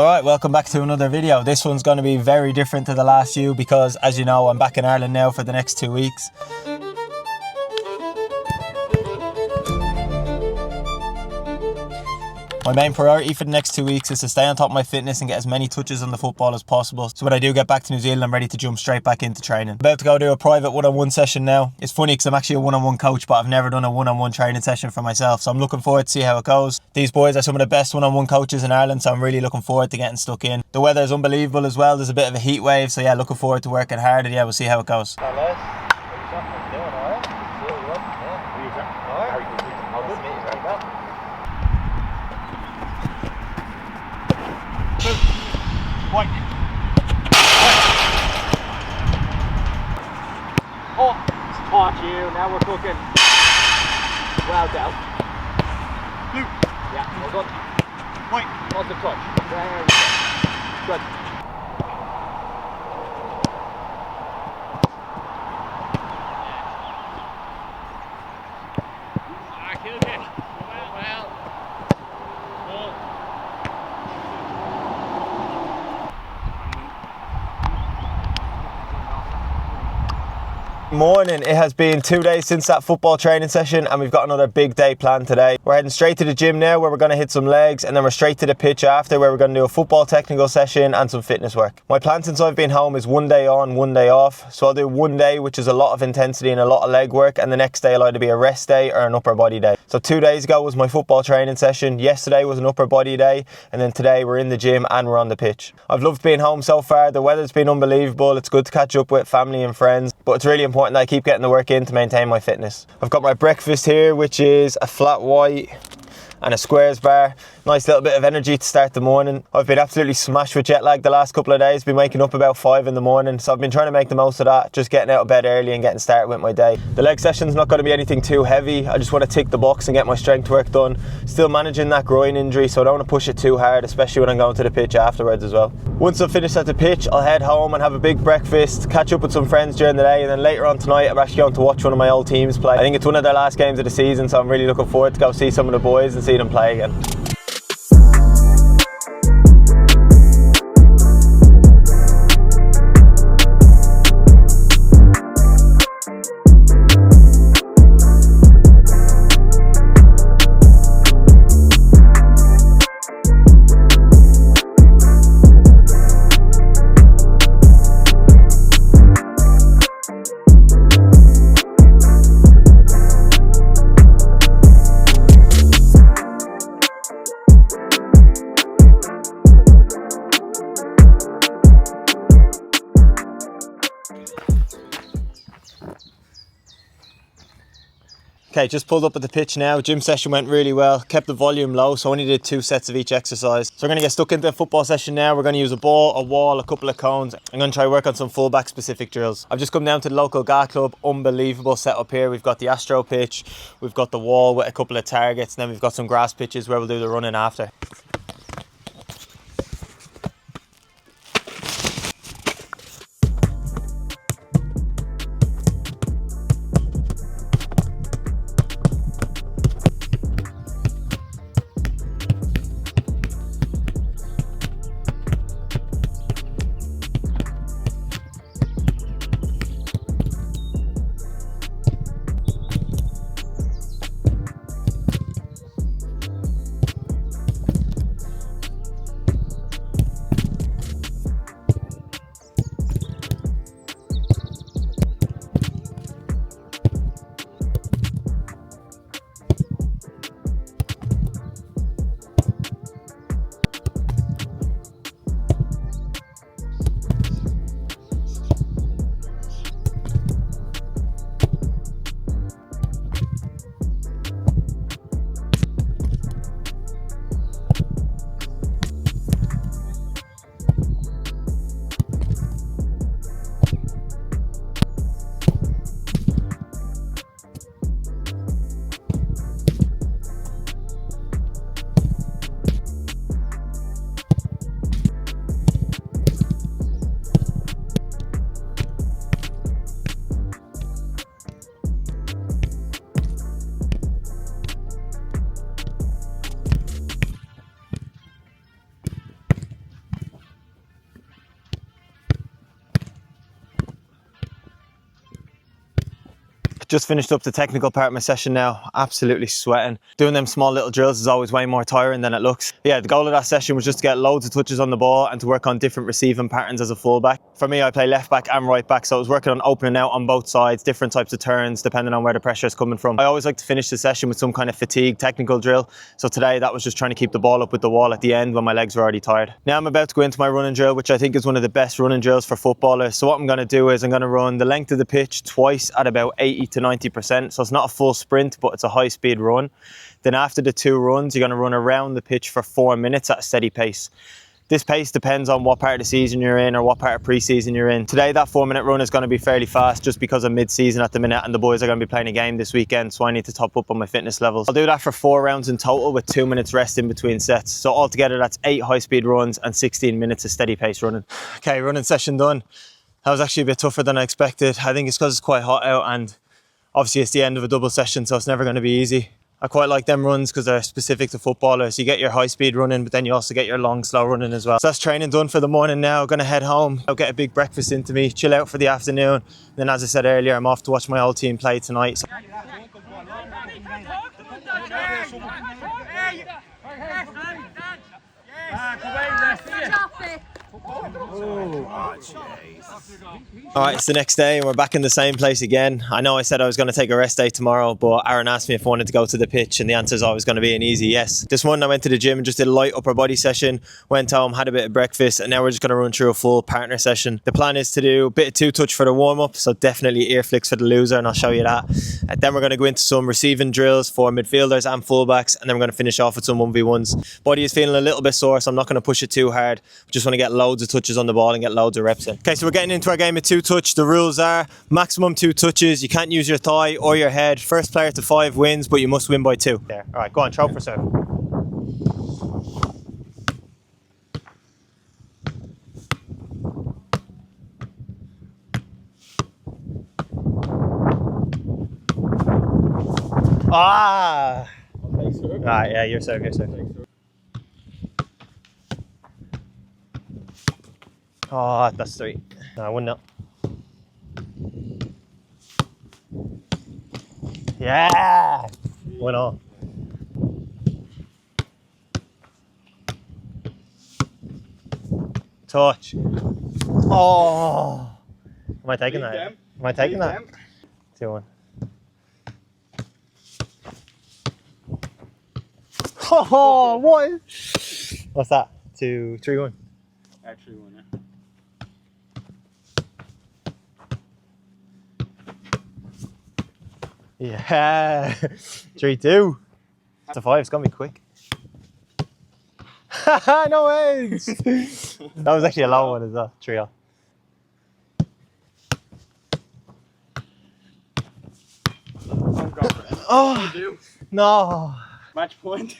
Alright, welcome back to another video. This one's going to be very different to the last few because, as you know, I'm back in Ireland now for the next 2 weeks. My main priority for the next 2 weeks is to stay on top of my fitness and get as many touches on the football as possible. So when I do get back to New Zealand, I'm ready to jump straight back into training. I'm about to go do a private one-on-one session now. It's funny because I'm actually a one-on-one coach, but I've never done a one-on-one training session for myself. So I'm looking forward to see how it goes. These boys are some of the best one-on-one coaches in Ireland, so I'm really looking forward to getting stuck in. The weather is unbelievable as well. There's a bit of a heat wave, so yeah, looking forward to working hard, and yeah, we'll see how it goes. White. Oh, spot you. Now we're cooking. Well dealt. Blue. Yeah, well done. White. Not the touch. There we go. Good. Killed it. Well. Morning. It has been 2 days since that football training session and we've got another big day planned today. We're heading straight to the gym now where we're going to hit some legs, and then we're straight to the pitch after where we're going to do a football technical session and some fitness work. My plan since I've been home is 1 day on, 1 day off. So I'll do 1 day which is a lot of intensity and a lot of leg work, and the next day will either be a rest day or an upper body day. So 2 days ago was my football training session, yesterday was an upper body day, and then today we're in the gym and we're on the pitch. I've loved being home so far. The weather's been unbelievable. It's good to catch up with family and friends, but it's really important that I keep getting the work in to maintain my fitness. I've got my breakfast here, which is a flat white and a squares bar. Nice little bit of energy to start the morning. I've been absolutely smashed with jet lag the last couple of days. Been waking up about 5 in the morning, so I've been trying to make the most of that, just getting out of bed early and getting started with my day. The leg session's not going to be anything too heavy. I just want to tick the box and get my strength work done. Still managing that groin injury, so I don't want to push it too hard, especially when I'm going to the pitch afterwards as well. Once I'm finished at the pitch, I'll head home and have a big breakfast, catch up with some friends during the day, and then later on tonight I'm actually going to watch one of my old teams play. I think it's one of their last games of the season, so I'm really looking forward to go see some of the boys and see them play again. Okay, just pulled up at the pitch now. Gym session went really well, kept the volume low, so I only did 2 sets of each exercise. So we're going to get stuck into a football session now. We're going to use a ball, a wall, a couple of cones. I'm going to try work on some fullback specific drills. I've just come down to the local GAA club. Unbelievable setup here. We've got the Astro pitch, we've got the wall with a couple of targets, and then we've got some grass pitches where we'll do the running after. Just finished up the technical part of my session now. Absolutely sweating. Doing them small little drills is always way more tiring than it looks. But yeah, the goal of that session was just to get loads of touches on the ball and to work on different receiving patterns as a fullback. For me, I play left back and right back, so I was working on opening out on both sides, different types of turns depending on where the pressure is coming from. I always like to finish the session with some kind of fatigue technical drill. So today that was just trying to keep the ball up with the wall at the end when my legs were already tired. Now I'm about to go into my running drill, which I think is one of the best running drills for footballers. So what I'm going to do is I'm going to run the length of the pitch twice at about 80 to 90%. So it's not a full sprint, but it's a high speed run. Then after the 2 runs, you're going to run around the pitch for 4 minutes at a steady pace. This pace depends on what part of the season you're in or what part of pre-season you're in. Today, that 4-minute run is going to be fairly fast just because I'm mid-season at the minute and the boys are going to be playing a game this weekend, so I need to top up on my fitness levels. I'll do that for 4 rounds in total with 2 minutes rest in between sets. So altogether, that's 8 high-speed runs and 16 minutes of steady pace running. Okay, running session done. That was actually a bit tougher than I expected. I think it's because it's quite hot out and obviously it's the end of a double session, so it's never going to be easy. I quite like them runs because they're specific to footballers. You get your high speed running, but then you also get your long, slow running as well. So that's training done for the morning now. Going to head home. I'll get a big breakfast into me, chill out for the afternoon. And then as I said earlier, I'm off to watch my old team play tonight. So alright, it's the next day and we're back in the same place again. I know I said I was going to take a rest day tomorrow, but Aaron asked me if I wanted to go to the pitch and the answer is always going to be an easy yes. This morning I went to the gym and just did a light upper body session, went home, had a bit of breakfast, and now we're just going to run through a full partner session. The plan is to do a bit of 2-touch for the warm-up, so definitely ear flicks for the loser, and I'll show you that. And then we're going to go into some receiving drills for midfielders and fullbacks, and then we're going to finish off with some 1v1s. Body is feeling a little bit sore, so I'm not going to push it too hard. We just want to get loads of touches on the ball and get loads of reps in. Okay, so we're getting into our game of 2-touch. The rules are maximum 2 touches. You can't use your thigh or your head. First player to 5 wins, but you must win by 2. There. All right, go on, throw for serve. Ah! Okay, serve. Ah, yeah, your serve. Oh, that's 3. No, 1-0. Yeah! 1-0. Touch. Oh! Am I taking that? Am I taking that? 2-1. Oh, what? What's that? 2-3-1. Actually, 1. Yeah. 3-2. It's a 5. It's gonna be quick. No way. That was actually a long one as well. 3-0. Oh no. Match point.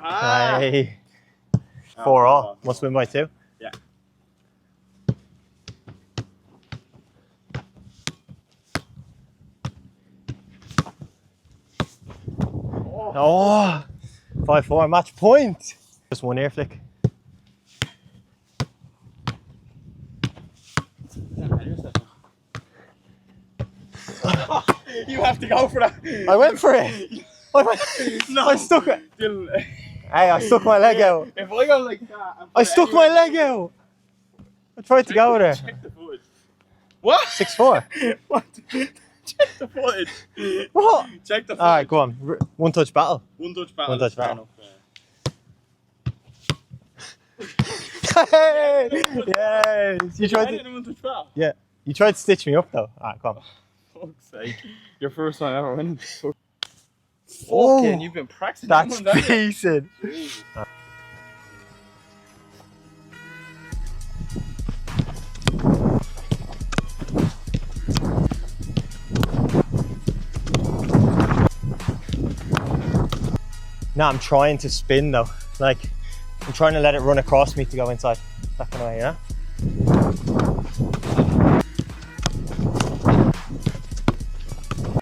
Hey. 4-all. Must win by 2. Yeah. Oh. 5-4. Match point. Just 1 ear flick. You have to go for that. I went for it. No. I stuck it. Hey, I stuck my leg out. If I go like that, I stuck my leg out. I tried to go there. Check the footage. What? 6-4. What? Check the footage. What? Check the footage. Alright, go on. 1-touch battle. 1-touch battle. 1-touch battle. Hey! Yes! You tried to... 1-touch battle. Yeah. You tried to stitch me up though. Alright, come on. Fuck's sake. Your first time ever winning. Oh, Fucking, you've been practicing. that's that one, decent. No, I'm trying to spin though. Like, I'm trying to let it run across me to go inside. That kind of way, yeah?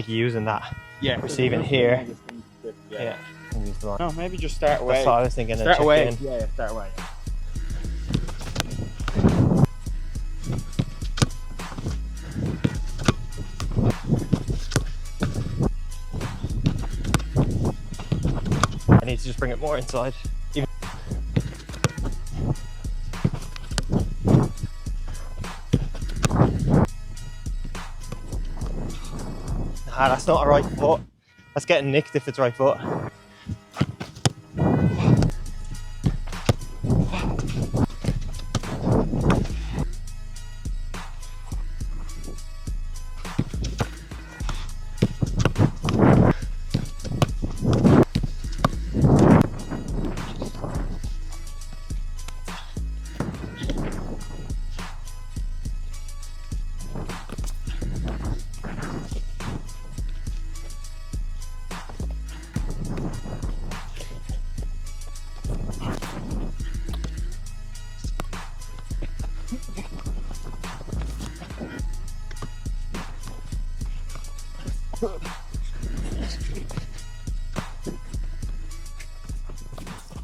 Using that. Yeah. Receive it here. Yeah. And use the line. No, maybe just start away. That's what I was thinking. Start away. In. Yeah, start away. need to just bring it more inside. Nah, that's not a right foot. That's getting nicked if it's right foot.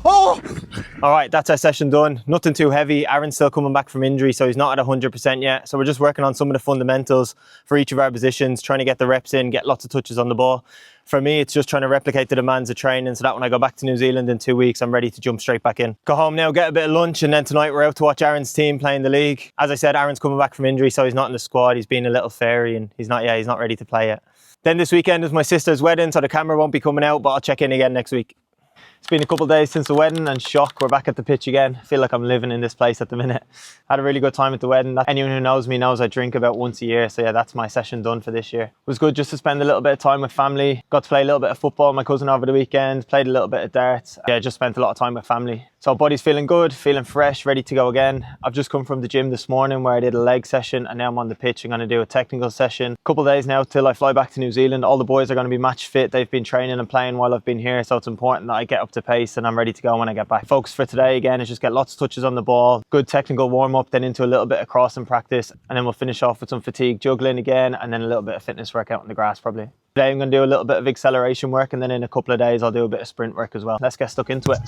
Oh! All right, that's our session done. Nothing too heavy. Aaron's still coming back from injury, so he's not at 100% yet. So we're just working on some of the fundamentals for each of our positions, trying to get the reps in, get lots of touches on the ball. For me, it's just trying to replicate the demands of training so that when I go back to New Zealand in 2 weeks, I'm ready to jump straight back in. Go home now, get a bit of lunch, and then tonight we're out to watch Aaron's team playing the league. As I said, Aaron's coming back from injury, so he's not in the squad. He's been a little fairy and he's not ready to play yet. Then this weekend is my sister's wedding, so the camera won't be coming out, but I'll check in again next week. It's been a couple of days since the wedding and shock, we're back at the pitch again. I feel like I'm living in this place at the minute. Had a really good time at the wedding. Anyone who knows me knows I drink about once a year. So yeah, that's my session done for this year. It was good just to spend a little bit of time with family. Got to play a little bit of football with my cousin over the weekend. Played a little bit of darts. Yeah, just spent a lot of time with family. So body's feeling good, feeling fresh, ready to go again. I've just come from the gym this morning where I did a leg session and now I'm on the pitch. I'm going to do a technical session. Couple of days now till I fly back to New Zealand. All the boys are going to be match fit. They've been training and playing while I've been here. So it's important that I get up to pace and I'm ready to go when I get back. Focus for today again is just get lots of touches on the ball, good technical warm up, then into a little bit of crossing practice. And then we'll finish off with some fatigue juggling again and then a little bit of fitness work out in the grass probably. Today I'm going to do a little bit of acceleration work and then in a couple of days I'll do a bit of sprint work as well. Let's get stuck into it.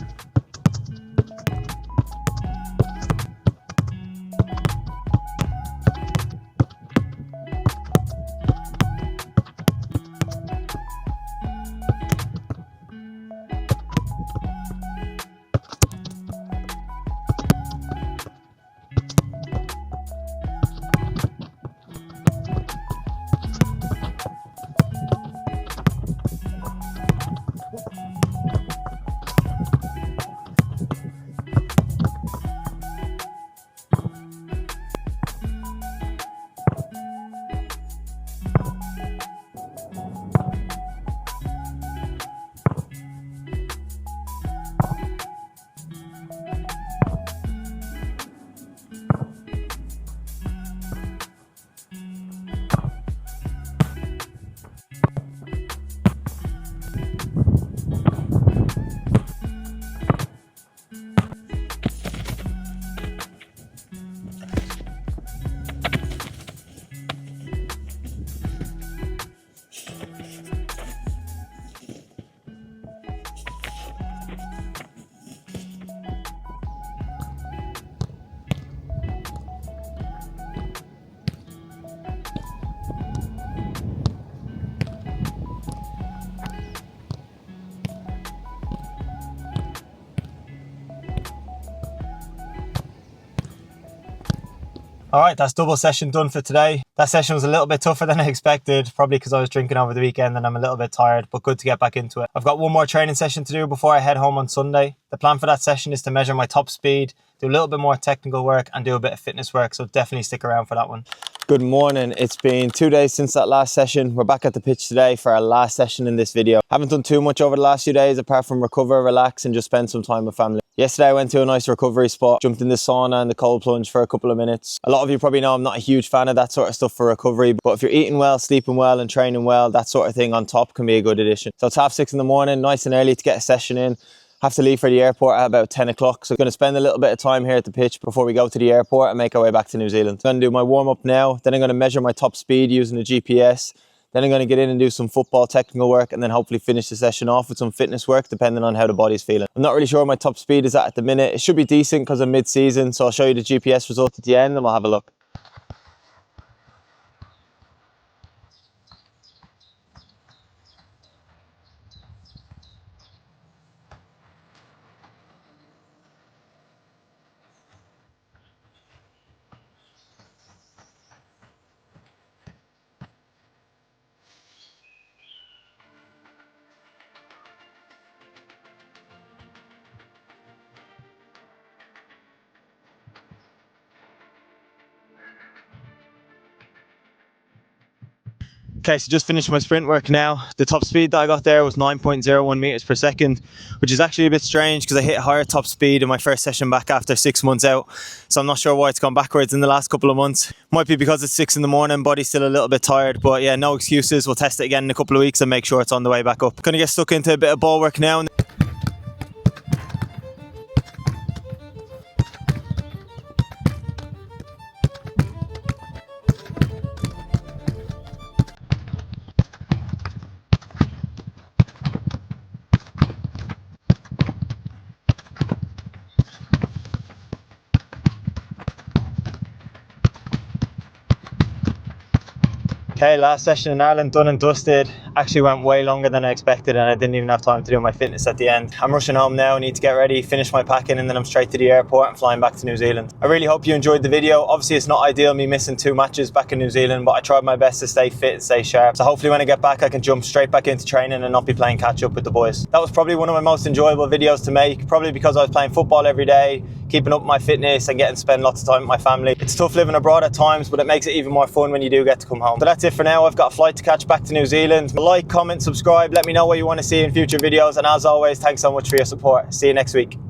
All right, that's double session done for today. That session was a little bit tougher than I expected, probably because I was drinking over the weekend and I'm a little bit tired, but good to get back into it. I've got one more training session to do before I head home on Sunday. The plan for that session is to measure my top speed, do a little bit more technical work and do a bit of fitness work, so definitely stick around for that one. Good morning. It's been 2 days since that last session. We're back at the pitch today for our last session in this video. Haven't done too much over the last few days apart from recover, relax and just spend some time with family. Yesterday I went to a nice recovery spot, jumped in the sauna and the cold plunge for a couple of minutes. A lot of you probably know I'm not a huge fan of that sort of stuff for recovery, but if you're eating well, sleeping well and training well, that sort of thing on top can be a good addition. So it's 6:30 in the morning, nice and early to get a session in. Have to leave for the airport at about 10 o'clock. So I'm going to spend a little bit of time here at the pitch before we go to the airport and make our way back to New Zealand. I'm going to do my warm up now, then I'm going to measure my top speed using the GPS. Then I'm going to get in and do some football technical work and then hopefully finish the session off with some fitness work depending on how the body's feeling. I'm not really sure where my top speed is at the minute. It should be decent because I'm mid-season, so I'll show you the GPS result at the end and we'll have a look. Okay, so just finished my sprint work now. The top speed that I got there was 9.01 meters per second, which is actually a bit strange because I hit higher top speed in my first session back after 6 months out. So I'm not sure why it's gone backwards in the last couple of months. Might be because it's 6 in the morning, body's still a little bit tired, but yeah, no excuses. We'll test it again in a couple of weeks and make sure it's on the way back up. Gonna get stuck into a bit of ball work now. Okay, last session in Ireland, done and dusted. Actually went way longer than I expected and I didn't even have time to do my fitness at the end. I'm rushing home now, need to get ready, finish my packing, and then I'm straight to the airport and flying back to New Zealand. I really hope you enjoyed the video. Obviously it's not ideal me missing 2 matches back in New Zealand, but I tried my best to stay fit and stay sharp. So hopefully when I get back I can jump straight back into training and not be playing catch up with the boys. That was probably one of my most enjoyable videos to make, probably because I was playing football every day, keeping up my fitness and getting to spend lots of time with my family. It's tough living abroad at times, but it makes it even more fun when you do get to come home. So that's it for now. I've got a flight to catch back to New Zealand. Like, comment, subscribe, let me know what you want to see in future videos, and as always, thanks so much for your support. See you next week.